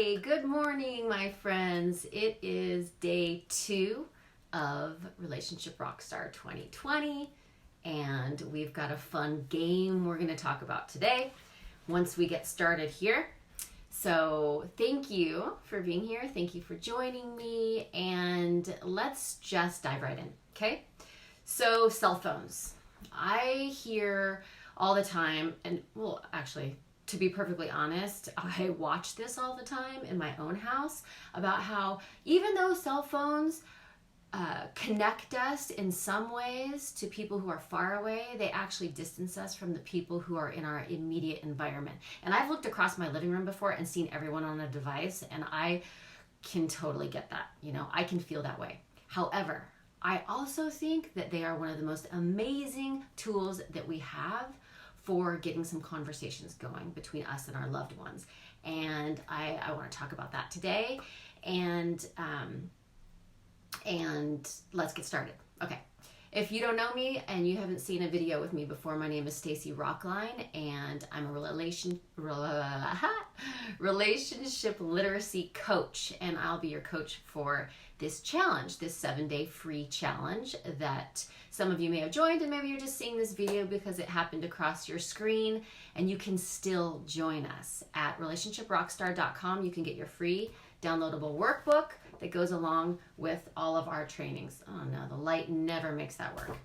Hey, good morning, my friends. It is day 2 of Relationship Rockstar 2020, and we've got a fun game we're going to talk about today once we get started here. So thank you for being here. Thank you for joining me, and let's just dive right in, okay? So cell phones. I hear all the time, and well, actually, to be perfectly honest, I watch this all the time in my own house about how even though cell phones connect us in some ways to people who are far away, they actually distance us from the people who are in our immediate environment. And I've looked across my living room before and seen everyone on a device, and I can totally get that. You know, I can feel that way. However, I also think that they are one of the most amazing tools that we have for getting some conversations going between us and our loved ones. And I want to talk about that today. And let's get started. Okay. If you don't know me and you haven't seen a video with me before, my name is Stacy Rocklein, and I'm a relationship literacy coach, and I'll be your coach for this challenge, this 7-day free challenge that some of you may have joined, and maybe you're just seeing this video because it happened across your screen, and you can still join us at relationshiprockstar.com. You can get your free downloadable workbook that goes along with all of our trainings. Oh no, the light never makes that work.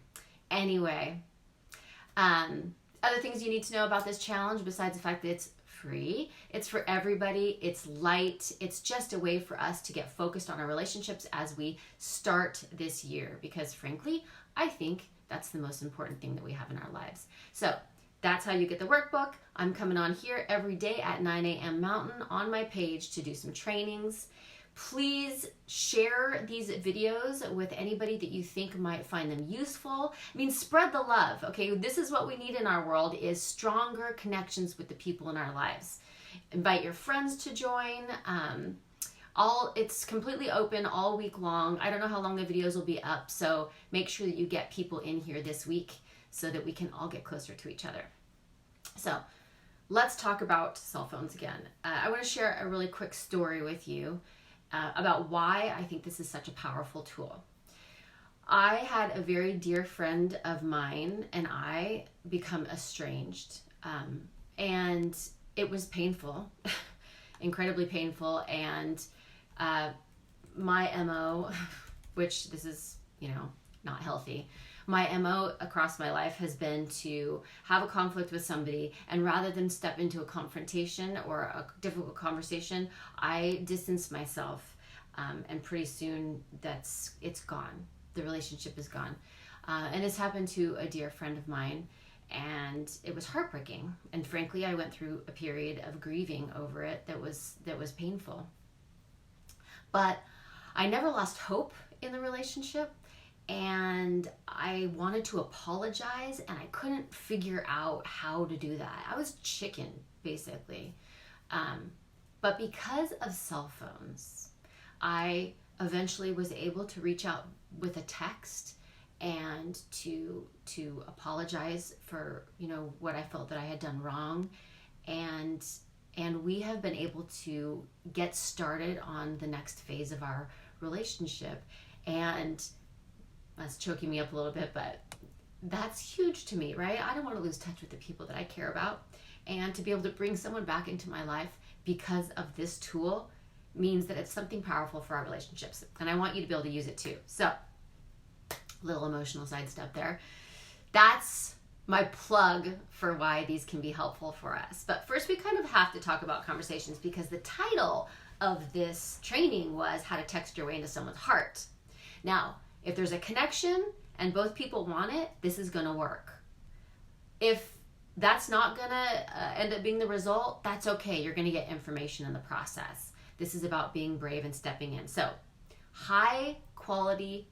Anyway, other things you need to know about this challenge besides the fact that it's free. It's for everybody. It's light. It's just a way for us to get focused on our relationships as we start this year, because frankly, I think that's the most important thing that we have in our lives. So that's how you get the workbook. I'm coming on here every day at 9 a.m. Mountain on my page to do some trainings. Please share these videos with anybody that you think might find them useful. I mean, spread the love, okay? This is what we need in our world, is stronger connections with the people in our lives. Invite your friends to join. It's completely open all week long. I don't know how long the videos will be up, so make sure that you get people in here this week so that we can all get closer to each other. So let's talk about cell phones again. I want to share a really quick story with you about why I think this is such a powerful tool. I had a very dear friend of mine and I become estranged, and it was painful, incredibly painful, and my MO, which this is, not healthy, my MO across my life has been to have a conflict with somebody, and rather than step into a confrontation or a difficult conversation, I distance myself, and pretty soon it's gone. The relationship is gone. And this happened to a dear friend of mine, and it was heartbreaking. And frankly, I went through a period of grieving over it that was painful. But I never lost hope in the relationship. And I wanted to apologize, and I couldn't figure out how to do that. I was chicken, basically. But because of cell phones, I eventually was able to reach out with a text and to apologize for, what I felt that I had done wrong. And we have been able to get started on the next phase of our relationship. And that's choking me up a little bit, but that's huge to me, right? I don't want to lose touch with the people that I care about. And to be able to bring someone back into my life because of this tool means that it's something powerful for our relationships. And I want you to be able to use it too. So, little emotional sidestep there. That's my plug for why these can be helpful for us. But first, we kind of have to talk about conversations, because the title of this training was How to Text Your Way into Someone's Heart. Now, if there's a connection and both people want it, this is going to work. If that's not going to end up being the result, that's okay. You're going to get information in the process. This is about being brave and stepping in. So, high quality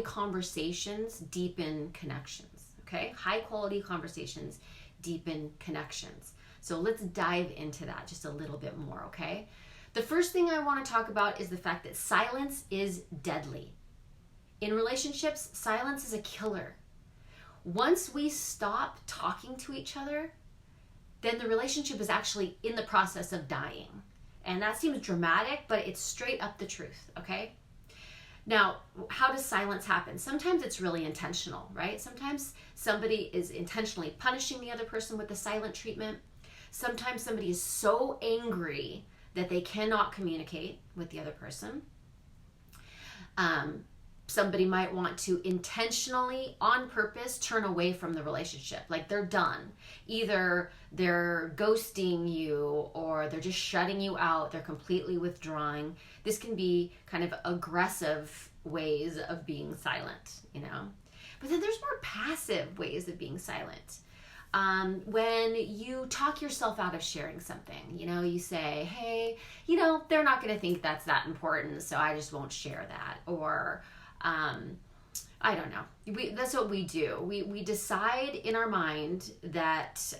conversations deepen connections. Okay? High quality conversations deepen connections. So let's dive into that just a little bit more, okay? The first thing I want to talk about is the fact that silence is deadly. In relationships, silence is a killer. Once we stop talking to each other, then the relationship is actually in the process of dying. And that seems dramatic, but it's straight up the truth, okay? Now, how does silence happen? Sometimes it's really intentional, right? Sometimes somebody is intentionally punishing the other person with the silent treatment. Sometimes somebody is so angry that they cannot communicate with the other person. Somebody might want to intentionally, on purpose, turn away from the relationship. Like they're done. Either they're ghosting you or they're just shutting you out. They're completely withdrawing. This can be kind of aggressive ways of being silent, you know. But then there's more passive ways of being silent. When you talk yourself out of sharing something, you know, you say, hey, you know, they're not going to think that's that important, so I just won't share that. Or, I don't know. That's what we do. We decide in our mind that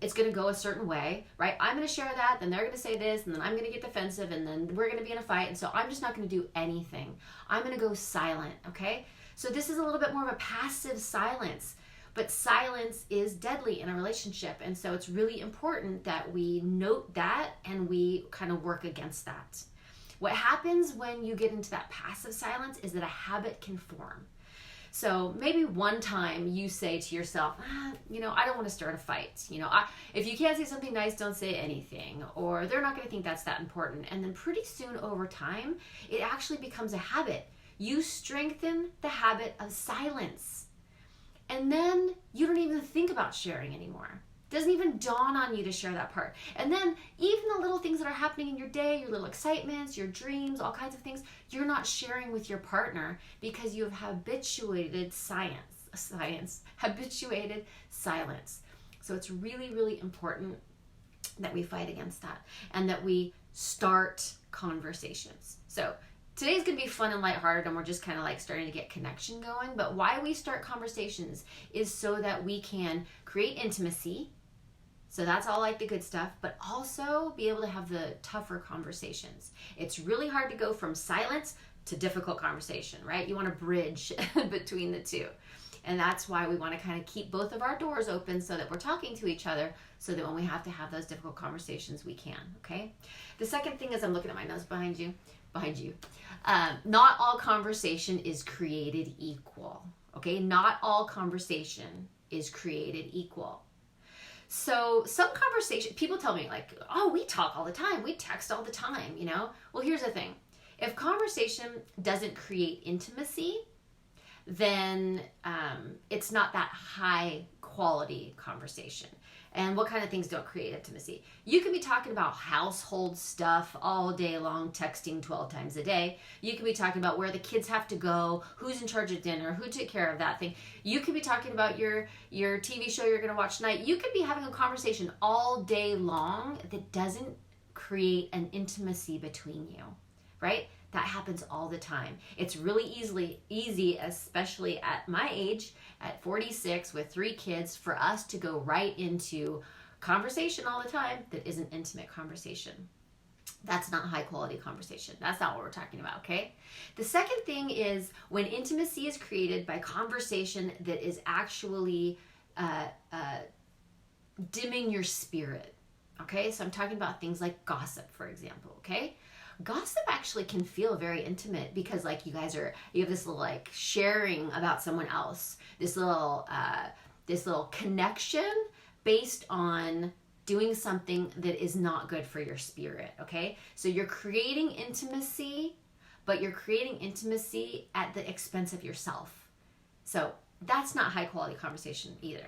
it's going to go a certain way, right? I'm going to share that, then they're going to say this, and then I'm going to get defensive, and then we're going to be in a fight, and so I'm just not going to do anything. I'm going to go silent, okay? So this is a little bit more of a passive silence, but silence is deadly in a relationship, and so it's really important that we note that and we kind of work against that. What happens when you get into that passive silence is that a habit can form. So maybe one time you say to yourself, you know, I don't want to start a fight. You know, if you can't say something nice, don't say anything. Or they're not going to think that's that important. And then pretty soon over time, it actually becomes a habit. You strengthen the habit of silence. And then you don't even think about sharing anymore. It doesn't even dawn on you to share that part. And then even the little things that are happening in your day, your little excitements, your dreams, all kinds of things, you're not sharing with your partner because you have habituated habituated silence. So it's really, really important that we fight against that and that we start conversations. So today's going to be fun and lighthearted, and we're just kind of like starting to get connection going. But why we start conversations is so that we can create intimacy. So that's all like the good stuff, but also be able to have the tougher conversations. It's really hard to go from silence to difficult conversation, right? You want to bridge between the two. And that's why we want to kind of keep both of our doors open so that we're talking to each other so that when we have to have those difficult conversations, we can, okay? The second thing is I'm looking at my nose behind you. Not all conversation is created equal, okay? Not all conversation is created equal. So some conversation, people tell me like, oh, we talk all the time. We text all the time, you know? Well, here's the thing. If conversation doesn't create intimacy, then it's not that high quality conversation. And what kind of things don't create intimacy? You can be talking about household stuff all day long, texting 12 times a day. You can be talking about where the kids have to go, who's in charge of dinner, who took care of that thing. You could be talking about your TV show you're going to watch tonight. You could be having a conversation all day long that doesn't create an intimacy between you, right? That happens all the time. It's really easy, especially at my age, at 46 with 3 kids, for us to go right into conversation all the time that isn't intimate conversation. That's not high quality conversation. That's not what we're talking about, okay? The second thing is when intimacy is created by conversation that is actually dimming your spirit, okay? So I'm talking about things like gossip, for example, okay? Gossip actually can feel very intimate because like you have this little like sharing about someone else, this little connection based on doing something that is not good for your spirit, okay? So you're creating intimacy, but you're creating intimacy at the expense of yourself. So that's not high quality conversation either.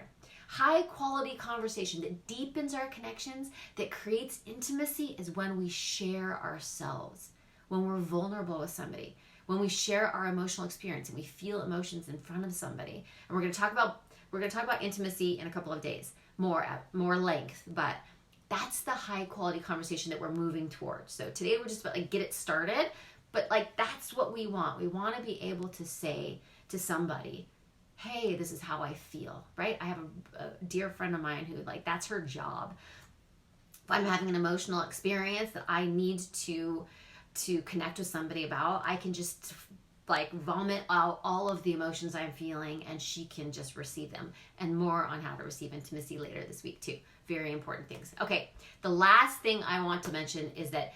High quality conversation that deepens our connections, that creates intimacy, is when we share ourselves, when we're vulnerable with somebody, when we share our emotional experience and we feel emotions in front of somebody. And we're going to talk about intimacy in a couple of days, more length, but that's the high quality conversation that we're moving towards. So today we're just about like get it started, but like that's what we want. We want to be able to say to somebody, hey, this is how I feel, right? I have a dear friend of mine who, like, that's her job. If I'm having an emotional experience that I need to connect with somebody about, I can just like vomit out all of the emotions I'm feeling, and she can just receive them. And more on how to receive intimacy later this week too. Very important things. Okay, the last thing I want to mention is that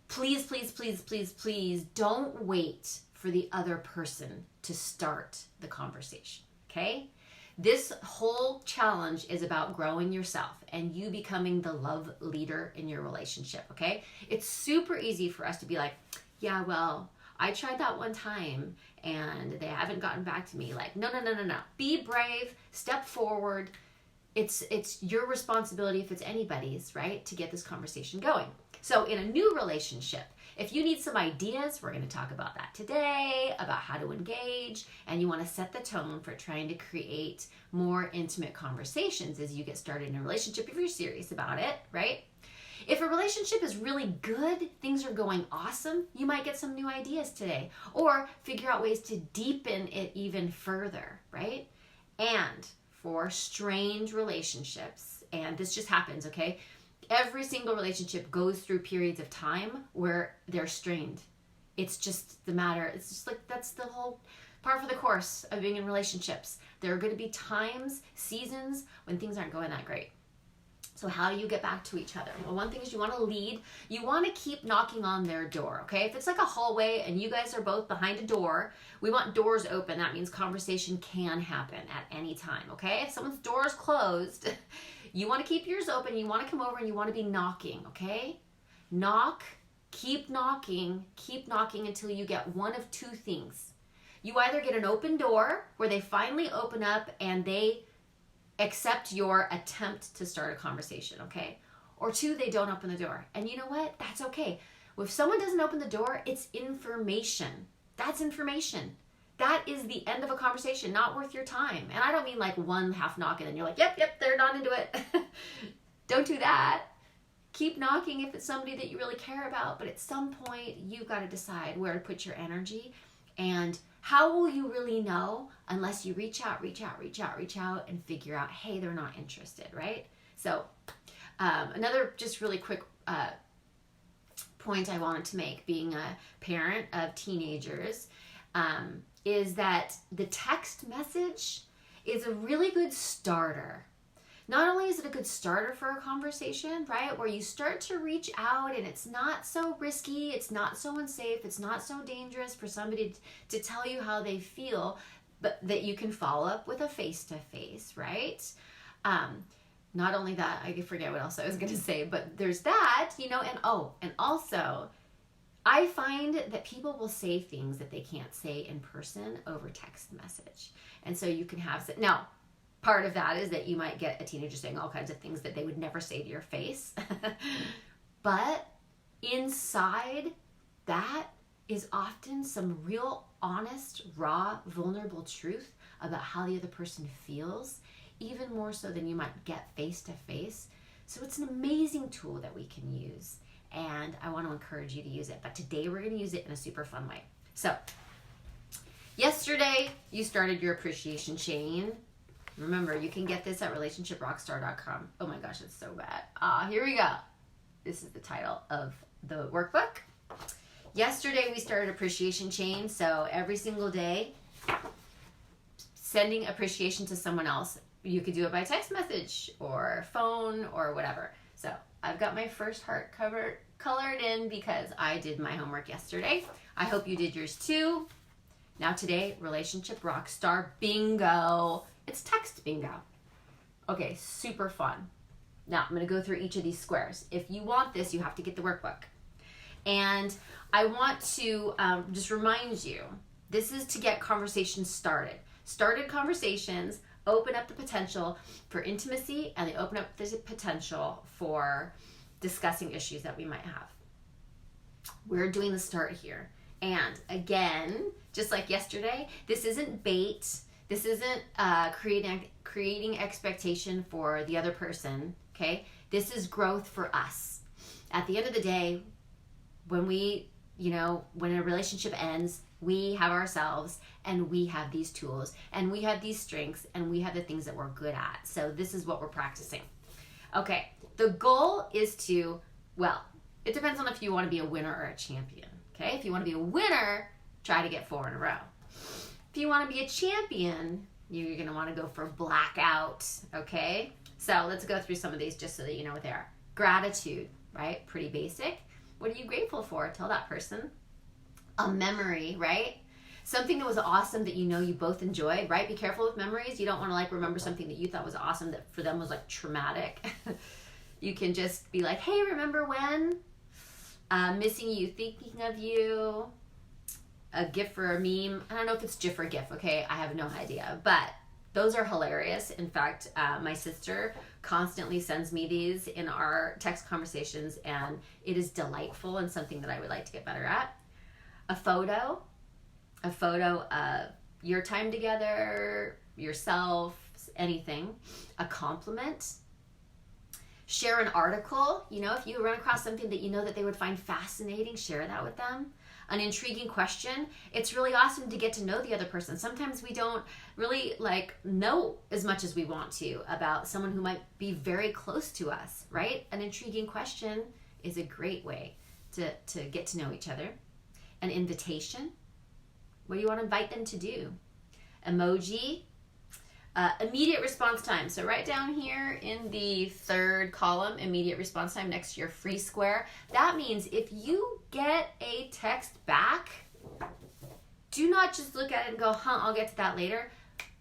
please, please, please, please, please don't wait for the other person to start the conversation, okay? This whole challenge is about growing yourself and you becoming the love leader in your relationship, okay? It's super easy for us to be like, yeah, well, I tried that one time and they haven't gotten back to me. Like, no. Be brave, step forward. It's your responsibility, if it's anybody's, right, to get this conversation going. So in a new relationship, if you need some ideas, we're going to talk about that today, about how to engage, and you want to set the tone for trying to create more intimate conversations as you get started in a relationship if you're serious about it, right? If a relationship is really good, things are going awesome, you might get some new ideas today, or figure out ways to deepen it even further, right? And for strained relationships, and this just happens, okay? Every single relationship goes through periods of time where they're strained. It's just it's just like that's the whole par for the course of being in relationships. There are going to be times, seasons when things aren't going that great. So how do you get back to each other? Well, one thing is you want to lead. You want to keep knocking on their door, okay? If it's like a hallway and you guys are both behind a door, we want doors open. That means conversation can happen at any time, okay? If someone's door is closed, you want to keep yours open. You want to come over and you want to be knocking, okay? Knock, keep knocking until you get one of two things. You either get an open door where they finally open up and they accept your attempt to start a conversation, okay? Or two, they don't open the door. And you know what? That's okay. If someone doesn't open the door, it's information. That's information. That is the end of a conversation, not worth your time. And I don't mean like one half knock and then you're like, yep, they're not into it. Don't do that. Keep knocking if it's somebody that you really care about, but at some point you've got to decide where to put your energy. And how will you really know unless you reach out and figure out, hey, they're not interested, right? So another just really quick point I wanted to make, being a parent of teenagers, is that the text message is a really good starter. Not only is it a good starter for a conversation, right, where you start to reach out and it's not so risky, it's not so unsafe, it's not so dangerous for somebody to tell you how they feel, but that you can follow up with a face-to-face, right? Not only that, I forget what else I was going to say, but there's that, and also I find that people will say things that they can't say in person over text message. And so you can have, now, part of that is that you might get a teenager saying all kinds of things that they would never say to your face. But inside that is often some real honest, raw, vulnerable truth about how the other person feels, even more so than you might get face to face. So it's an amazing tool that we can use. And I want to encourage you to use it. But today we're going to use it in a super fun way. So yesterday you started your appreciation chain. Remember, you can get this at relationshiprockstar.com. Oh my gosh, it's so bad. Here we go. This is the title of the workbook. Yesterday we started appreciation chain. So every single day, sending appreciation to someone else. You could do it by text message or phone or whatever. So I've got my first heart colored in because I did my homework yesterday. I hope you did yours too. Now today, Relationship Rockstar Bingo. It's text bingo. Okay, super fun. Now I'm going to go through each of these squares. If you want this, you have to get the workbook. And I want to just remind you, this is to get conversations started. Started conversations open up the potential for intimacy, and they open up the potential for discussing issues that we might have. We're doing the start here. And again, just like yesterday, this isn't bait. This isn't creating expectation for the other person, okay? This is growth for us. At the end of the day, when when a relationship ends, we have ourselves and we have these tools and we have these strengths and we have the things that we're good at. So this is what we're practicing. Okay, the goal is to, it depends on if you want to be a winner or a champion, okay? If you want to be a winner, try to get 4 in a row. If you want to be a champion, you're going to want to go for blackout, okay? So let's go through some of these just so that you know what they are. Gratitude, right? Pretty basic. What are you grateful for? Tell that person. A memory, right? Something that was awesome that you know you both enjoyed, right? Be careful with memories. You don't want to like remember something that you thought was awesome that for them was like traumatic. You can just be like, hey, remember when? Missing you, thinking of you. A GIF or a meme. I don't know if it's GIF or GIF, okay? I have no idea. But those are hilarious. In fact, my sister constantly sends me these in our text conversations, and it is delightful and something that I would like to get better at. A photo of your time together, yourself, anything. A compliment. Share an article. You know, if you run across something that you know that they would find fascinating, share that with them. An intriguing question. It's really awesome to get to know the other person. Sometimes we don't really know as much as we want to about someone who might be very close to us, right? An intriguing question is a great way to get to know each other. An invitation. What do you want to invite them to do? Emoji. Immediate response time. So right down here in the third column, immediate response time next to your free square. That means if you get a text back, do not just look at it and go, I'll get to that later.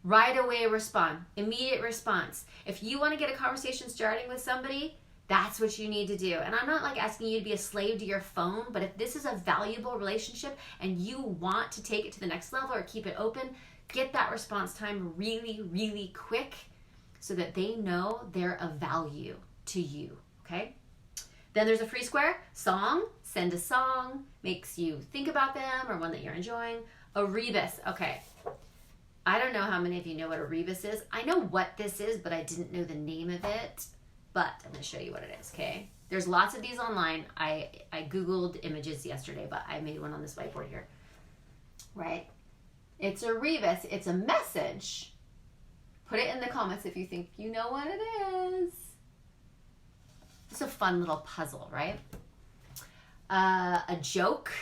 Right away respond. Immediate response. If you want to get a conversation starting with somebody, that's what you need to do. And I'm not asking you to be a slave to your phone, but if this is a valuable relationship and you want to take it to the next level or keep it open, get that response time really, really quick so that they know they're of value to you, okay? Then there's a free square. Song. Send a song. Makes you think about them or one that you're enjoying. A rebus. Okay. I don't know how many of you know what a rebus is. I know what this is, but I didn't know the name of it. But I'm going to show you what it is, okay? There's lots of these online. I Googled images yesterday, but I made one on this whiteboard here, right? It's a rebus. It's a message. Put it in the comments if you think you know what it is. It's a fun little puzzle, right? A joke.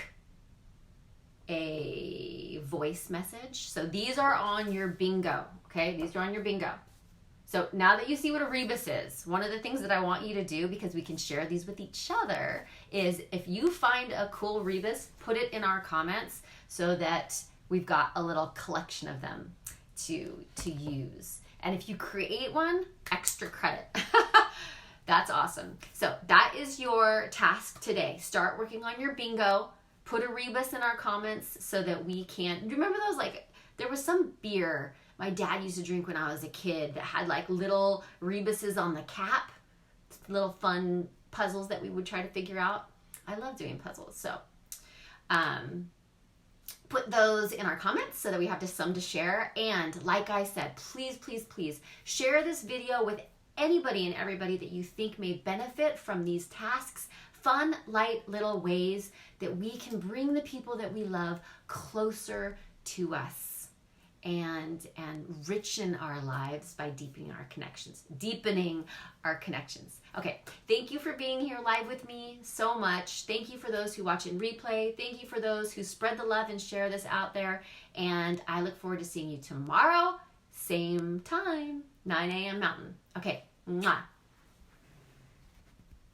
A voice message. So these are on your bingo, okay? These are on your bingo. So now that you see what a rebus is, one of the things that I want you to do, because we can share these with each other, is if you find a cool rebus, put it in our comments so that we've got a little collection of them to use. And if you create one, extra credit. That's awesome. So that is your task today. Start working on your bingo. Put a rebus in our comments so that we can... Remember those, there was some beer my dad used to drink when I was a kid that had little rebuses on the cap, little fun puzzles that we would try to figure out. I love doing puzzles. So put those in our comments so that we have some to share. And like I said, please, please, please share this video with anybody and everybody that you think may benefit from these tasks. Fun, light little ways that we can bring the people that we love closer to us and enrichen our lives by deepening our connections. Okay, thank you for being here live with me so much. Thank you for those who watch in replay. Thank you for those who spread the love and share this out there. And I look forward to seeing you tomorrow, same time, 9 a.m. Mountain. Okay, mwah.